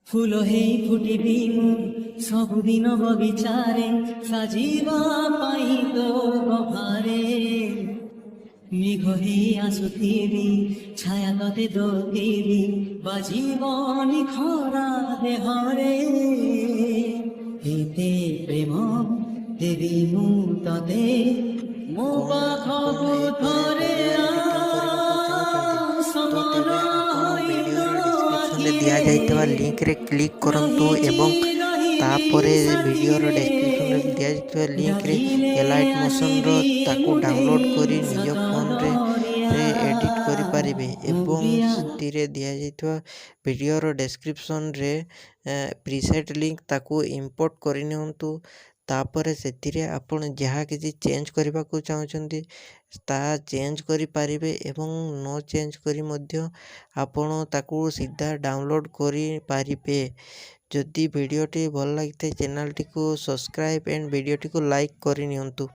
ফুল হেই ফুটিবি মু ସବୁଦିନ ବଗିଚାରେ ସାଜିବା ପାଇଁ ତୋ ବହାରେ ମେଘ ହେଇ ଆସୁଥିବି ଛାୟା ତତେ ଦଉଥିବି ବାଜିବନି ଖରା ଦେହରେ ଏତେ ପ୍ରେମ ଦେବି ମୁଁ ତତେ ମୋ କଣ ଆପଣ ପାଖକୁ ଏହିପରି ଥରେ ଭିଡ଼ିଓ ଏଡ଼ିଟିଂ କରିବାକୁ ଚାହୁଁଛନ୍ତି ତ ସମାନ ତେବେ ଆପଣ ହୋଇତ ଭିଡ଼ିଓର ଡିସ୍କ୍ରିପ୍ସନରେ ଆଖିରେ ଦିଆଯାଇଥିବା ଲିଙ୍କରେ କ୍ଲିକ୍ କରନ୍ତୁ ରହିଛି ଏବଂ ରହିବି ତାପରେ ଭିଡ଼ିଓର ସାଥିରେ ଡେସ୍କ୍ରିପ୍ସନରେ ଦିଆଯାଇଥିବା ଲିଙ୍କରେ ଡାକିଲେ ଏଲାଇଟ୍ ମୋସନର ଆସିବି ତାକୁ ମୁଁ ଡାଉନଲୋଡ଼୍ କରି ନିଜ ଫୋନରେ ସାଗରିଆ ଏଡ଼ିଟ୍ କରିପାରିବେ ମୁଁ ଏବଂ ପ୍ରିୟା ସେଥିରେ ଦିଆଯାଇଥିବା ଭିଡ଼ିଓର ଡେସ୍କ୍ରିପ୍ସନରେ ପ୍ରିସେଟ୍ ଲିଙ୍କ ତାକୁ ଇମ୍ପୋର୍ଟ କରିନିଅନ୍ତୁ। ତାପରେ ସେଥିରେ ଆପଣ ଯାହା କିଛି ଚେଞ୍ଜ କରିବାକୁ ଚାହୁଁଛନ୍ତି ତାହା ଚେଞ୍ଜ କରିପାରିବେ ଏବଂ ନ ଚେଞ୍ଜ କରି ମଧ୍ୟ ଆପଣ ତାକୁ ସିଧା ଡାଉନଲୋଡ଼୍ କରିପାରିବେ। ଯଦି ଭିଡ଼ିଓଟି ଭଲ ଲାଗିଥାଏ ଚ୍ୟାନେଲଟିକୁ ସବସ୍କ୍ରାଇବ୍ ଆଣ୍ଡ ଭିଡ଼ିଓଟିକୁ ଲାଇକ୍ କରିନିଅନ୍ତୁ।